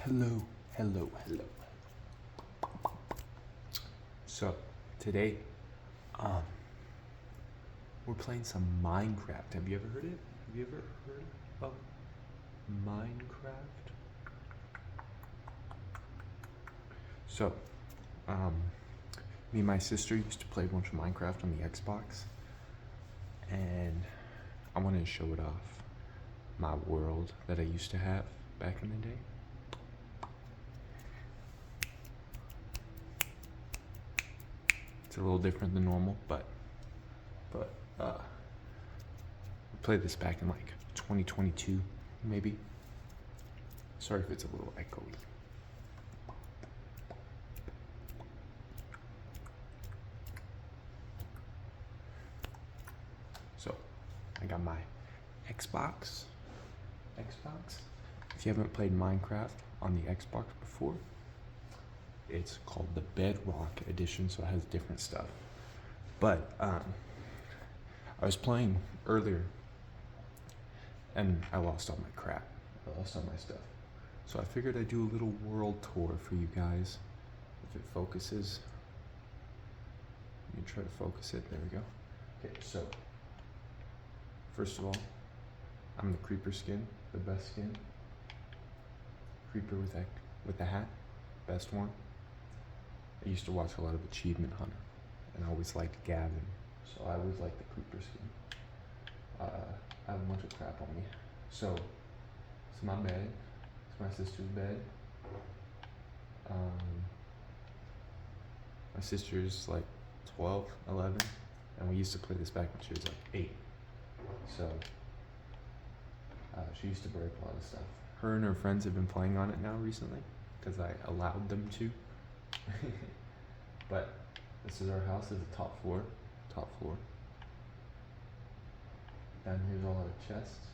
Hello. So today, we're playing some Minecraft. Have you ever heard it? Have you ever heard of Minecraft? So, me and my sister used to play a bunch of Minecraft on the Xbox, and I wanted to show it off. My world that I used to have back in the day. It's a little different than normal, but we played this back in like 2022, maybe. Sorry if it's a little echoey. So, I got my Xbox. If you haven't played Minecraft on the Xbox before, it's called the Bedrock Edition, so it has different stuff. But I was playing earlier, and I lost all my crap. I lost all my stuff. So I figured I'd do a little world tour for you guys. If it focuses, let me try to focus it. There we go. Okay, so first of all, I'm the creeper skin, the best skin. Creeper with the hat, best one. I used to watch a lot of Achievement Hunter, and I always liked Gavin, so I always liked the creeper skin. I have a bunch of crap on me. So, it's my bed. It's my sister's bed. My sister's like 12, 11, and we used to play this back when she was like 8. So, she used to break a lot of stuff. Her and her friends have been playing on it now recently, because I allowed them to. But this is our house. This is the top floor. Down here's all our chests.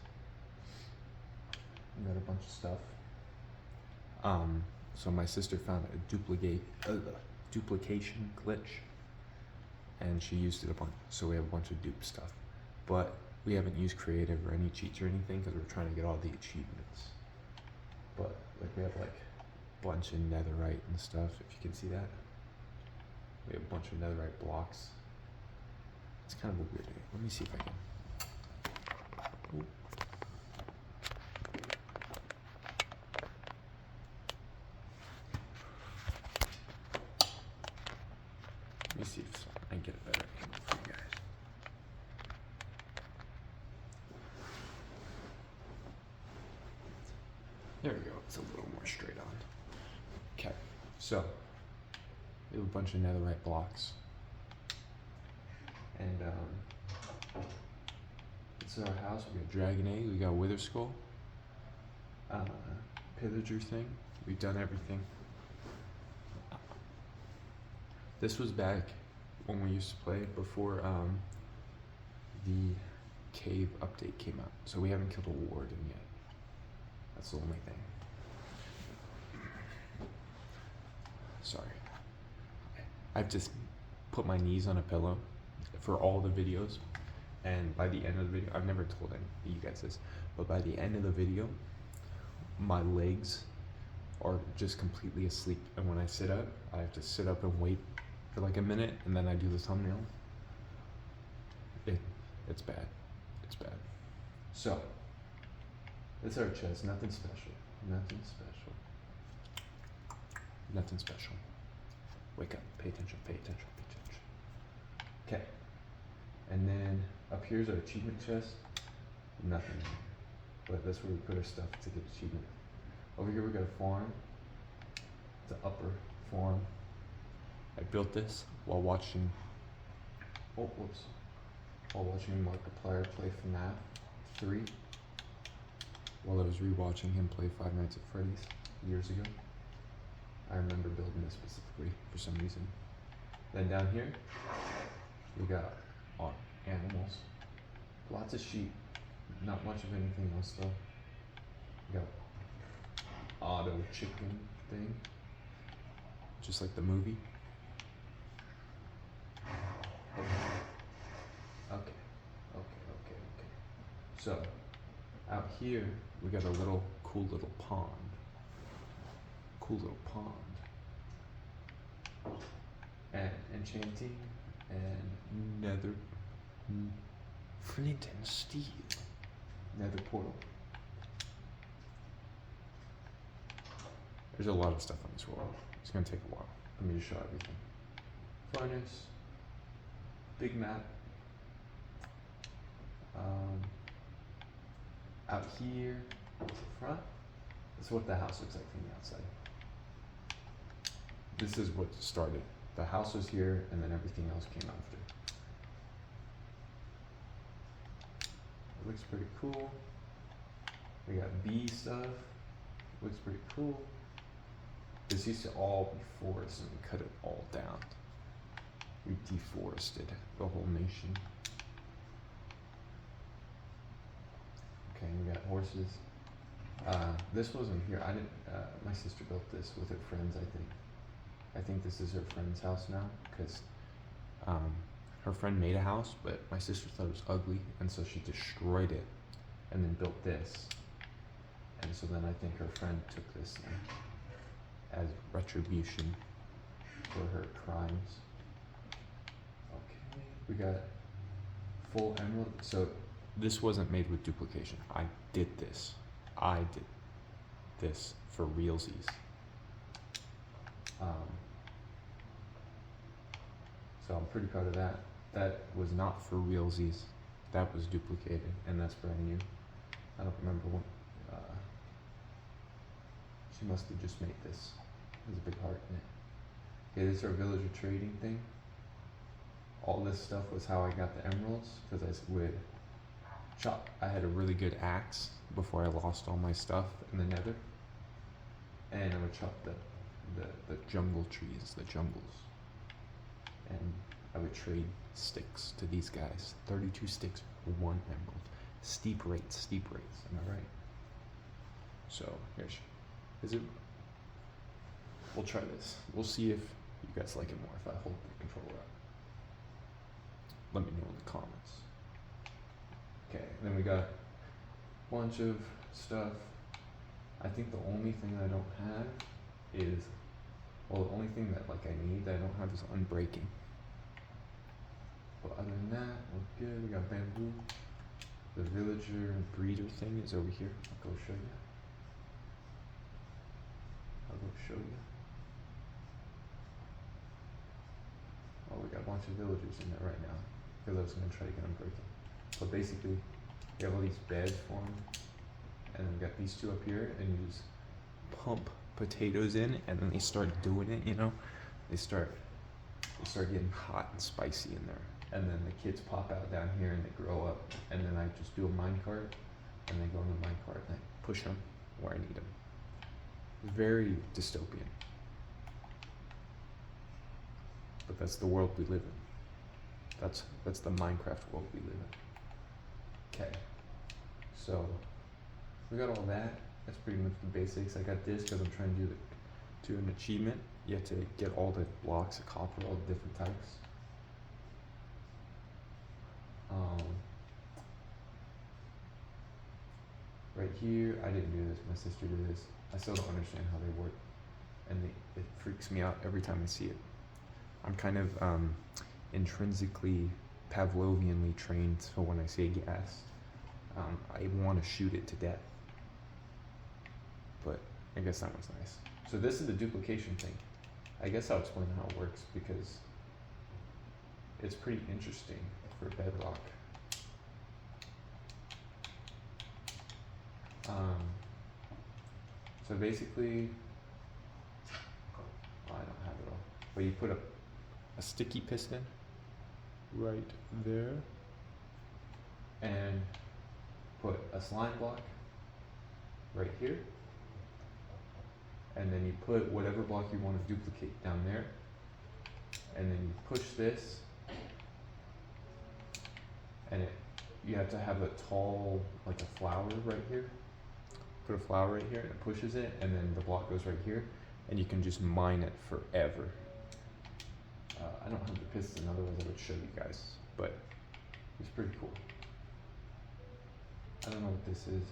We got a bunch of stuff. So my sister found a duplication glitch, and she used it a bunch. So we have a bunch of dupe stuff, but we haven't used creative or any cheats or anything because we're trying to get all the achievements. But like we have like a bunch of netherite and stuff. If you can see that, we have a bunch of netherite blocks. It's kind of a weird day. Let me see if I can. Ooh. Let me see if I can get a better angle for you guys. There we go. It's a little more straight on. Okay, so we have a bunch of netherite blocks, and this is our house. We got dragon egg. We got wither skull, pillager thing. We've done everything. This was back when we used to play before the cave update came out. So we haven't killed a warden yet. That's the only thing. Sorry. I've just put my knees on a pillow for all the videos, and by the end of the video, I've never told any of you guys this, but by the end of the video, my legs are just completely asleep, and when I sit up, I have to sit up and wait for like a minute, and then I do the thumbnail. It's bad. It's bad. So, it's our chest. Nothing special. Wake up. Pay attention. Okay. And then up here's our achievement chest. Nothing. But that's where we put our stuff to get achievement. Over here we got a farm. It's an upper farm. I built this while watching Markiplier play FNAF 3. While I was rewatching him play Five Nights at Freddy's years ago. I remember building this specifically for some reason. Then down here, we got animals. Lots of sheep. Not much of anything else though. We got auto chicken thing. Just like the movie. Okay. So, out here, we got a cool little pond. cool little pond. And enchanting and nether, flint and steel, nether portal. There's a lot of stuff on this world. It's gonna take a while for me to show everything. Furnace, big map. Out here, front, this is what the house looks like from the outside. This is what started. The house was here, and then everything else came after. It looks pretty cool. We got bee stuff. Looks pretty cool. This used to all be forest, and we cut it all down. We deforested the whole nation. Okay, we got horses. This wasn't here. I didn't. My sister built this with her friends. I think this is her friend's house now, because her friend made a house, but my sister thought it was ugly, and so she destroyed it, and then built this. And so then I think her friend took this as retribution for her crimes. Okay, we got full emerald. So this wasn't made with duplication. I did this. I did this for realsies. So I'm pretty proud of that. That was not for realsies. That was duplicated, and that's brand new. I don't remember when. She must have just made this. There's a big heart in it. Okay, this is our villager trading thing. All this stuff was how I got the emeralds, because I would chop. I had a really good axe before I lost all my stuff in the nether, and I would chop the jungle trees, the jungles, and I would trade sticks to these guys. 32 sticks for 1 emerald. Steep rates, am I right? So here's, is it? We'll try this. We'll see if you guys like it more if I hold the controller up. Let me know in the comments. Okay, then we got a bunch of stuff. I think the only thing I don't have is, well, the only thing that like I need that I don't have is unbreaking. But other than that, we're good. We got bamboo. The villager and breeder thing is over here. I'll go show you. Oh, we got a bunch of villagers in there right now, because I was going to try to get them breaking. So basically, you have all these beds formed, and then we got these two up here, and you just pump potatoes in, and then they start doing it, you know? They start getting hot and spicy in there. And then the kids pop out down here, and they grow up, and then I just do a minecart, and they go in the minecart, and I push them where I need them. Very dystopian. But that's the world we live in. That's the Minecraft world we live in. Okay. So we got all that. That's pretty much the basics. I got this because I'm trying to do an achievement. You have to get all the blocks of copper, all the different types. Right here, I didn't do this. My sister did this. I still don't understand how they work, and it freaks me out every time I see it. I'm kind of intrinsically Pavlovianly trained, so when I see a gas, I want to shoot it to death. But I guess that was nice. So this is the duplication thing. I guess I'll explain how it works, because it's pretty interesting for bedrock. So basically, I don't have it all, but you put a sticky piston right there, and put a slime block right here, and then you put whatever block you want to duplicate down there, and then you push this, and you have to have a tall, like a flower right here. Put a flower right here, and it pushes it, and then the block goes right here, and you can just mine it forever. I don't have the piston, otherwise I would show you guys, but it's pretty cool. I don't know what this is.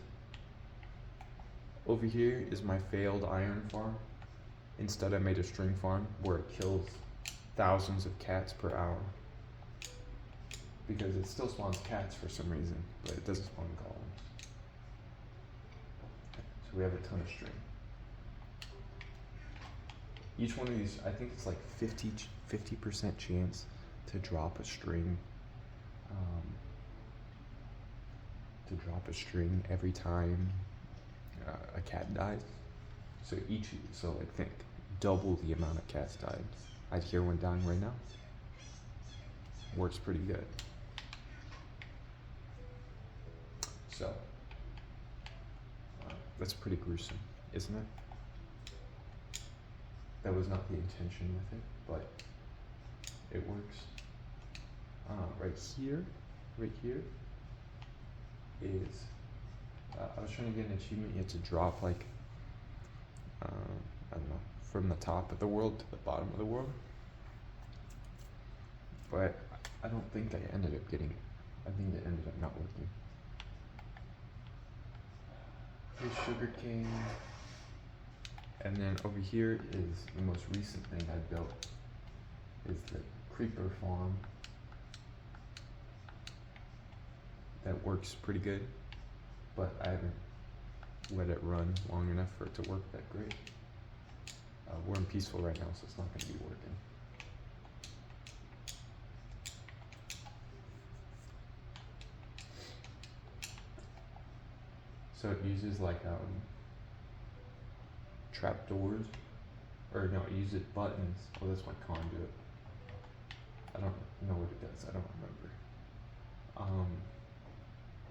Over here is my failed iron farm. Instead, I made a string farm where it kills thousands of cats per hour. Because it still spawns cats for some reason, but it doesn't spawn golems. So we have a ton of string. Each one of these, I think it's like 50% chance to drop a string. Every time a cat dies. So I think double the amount of cats died. I hear one dying right now. Works pretty good. So that's pretty gruesome, isn't it? That was not the intention with it, but it works. Right here is, I was trying to get an achievement. You have to drop like, I don't know, from the top of the world to the bottom of the world. But I don't think I ended up getting it. I think it ended up not working. Here's sugarcane. And then over here is the most recent thing I built, is the creeper farm. That works pretty good, but I haven't let it run long enough for it to work that great. We're in peaceful right now, so it's not going to be working. So it uses like trapdoors, or no, it uses buttons. Oh, that's my conduit. I don't know what it does. I don't remember.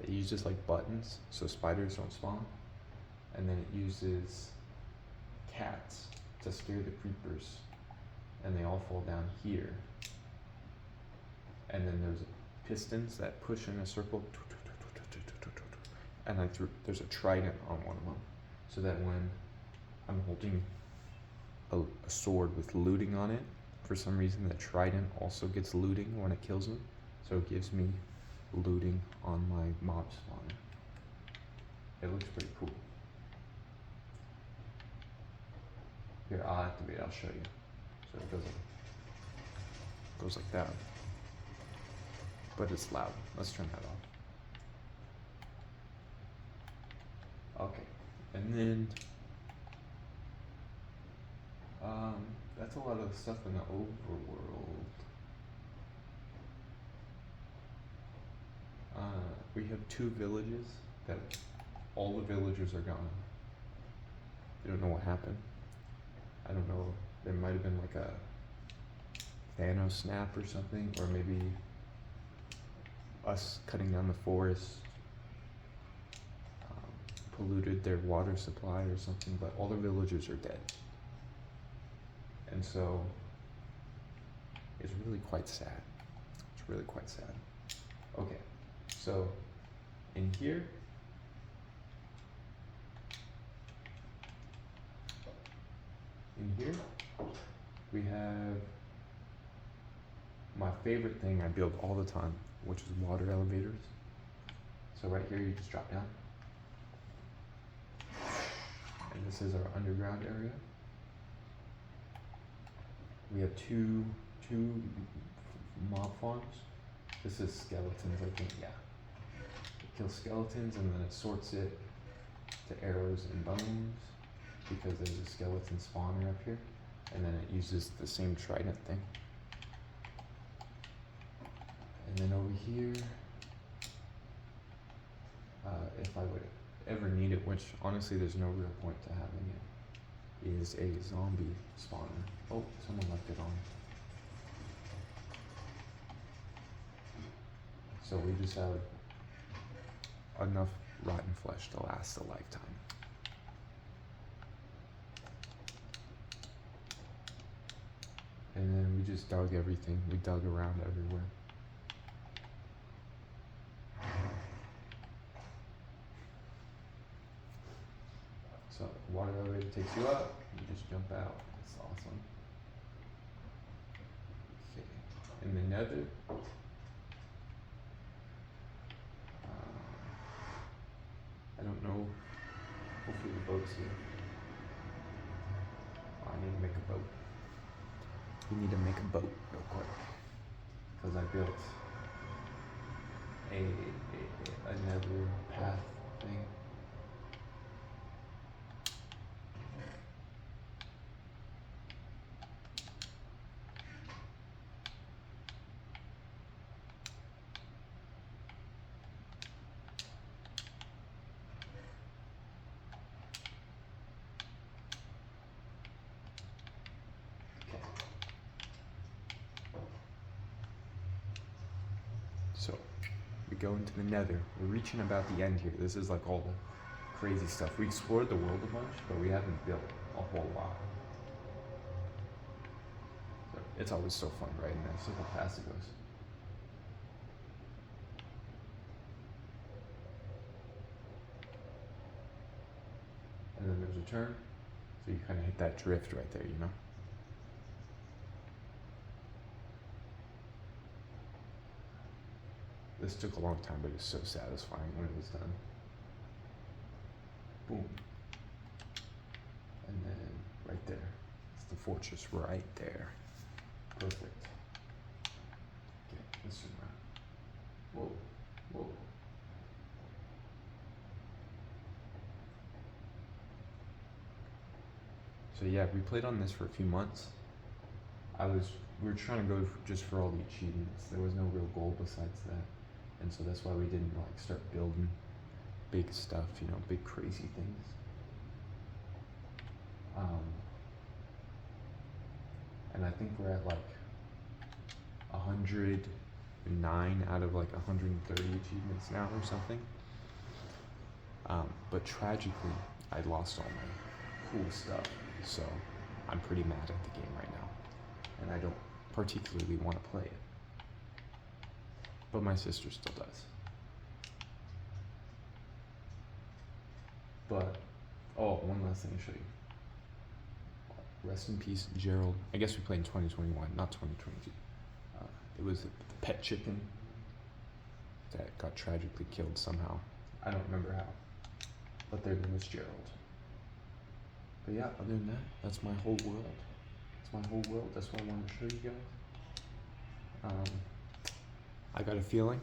It uses like buttons so spiders don't spawn, and then it uses cats to scare the creepers, and they all fall down here. And then there's pistons that push in a circle, and there's a trident on one of them, so that when I'm holding a sword with looting on it, for some reason the trident also gets looting when it kills them, so it gives me looting on my mob spawner. It looks pretty cool. Here, I'll activate it, I'll show you. So it goes like that. But it's loud. Let's turn that off. Okay, and then that's a lot of the stuff in the overworld. We have 2 villages that all the villagers are gone. You don't know what happened. I don't know, there might have been like a Thanos snap or something, or maybe us cutting down the forest polluted their water supply or something, but all the villagers are dead. And so it's really quite sad. It's really quite sad. Okay, so in here, we have my favorite thing I build all the time, which is water elevators. So right here, you just drop down. And this is our underground area. We have two mob farms. This is skeletons, I think, yeah. It kills skeletons and then it sorts it to arrows and bones, because there's a skeleton spawner up here. And then it uses the same trident thing. And then over here, if I would ever need it, which honestly there's no real point to having it, is a zombie spawner. Oh, someone left it on. So we just have enough rotten flesh to last a lifetime. And then we just dug everything. We dug around everywhere. So water elevator takes you up, you just jump out. It's awesome. Okay. In the nether, I don't know. Hopefully the boat's here. I need to make we need to make a boat real quick. Because I built another path thing. So we go into the nether. We're reaching about the end here. This is like all the crazy stuff. We explored the world a bunch, but we haven't built a whole lot. So it's always so fun writing this. Look how fast it goes. And then there's a turn. So you kind of hit that drift right there, you know? This took a long time, but it's so satisfying when it was done. Boom. And then right there. It's the fortress right there. Perfect. Okay, let's zoom out. Whoa, whoa. So yeah, we played on this for a few months. We were trying to go just for all the achievements. There was no real goal besides that. And so that's why we didn't like start building big stuff, you know, big crazy things. And I think we're at like 109 out of like 130 achievements now or something. But tragically, I lost all my cool stuff. So I'm pretty mad at the game right now. And I don't particularly want to play it. But my sister still does. But, oh, one last thing to show you. Rest in peace, Gerald. I guess we played in 2021, not 2022. It was the pet chicken that got tragically killed somehow. I don't remember how. But there was Gerald. But yeah, other than that, that's my whole world. That's my whole world. That's what I wanted to show you guys. I got a feeling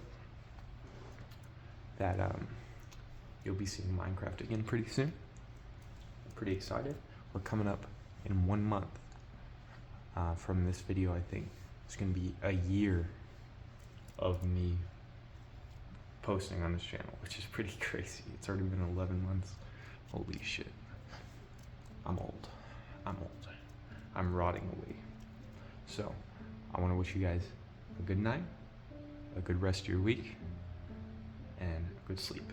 that you'll be seeing Minecraft again pretty soon. I'm pretty excited. We're coming up in 1 month from this video. I think it's gonna be a year of me posting on this channel, which is pretty crazy. It's already been 11 months. Holy shit. I'm old. I'm rotting away. So I want to wish you guys a good night, a good rest of your week, and good sleep.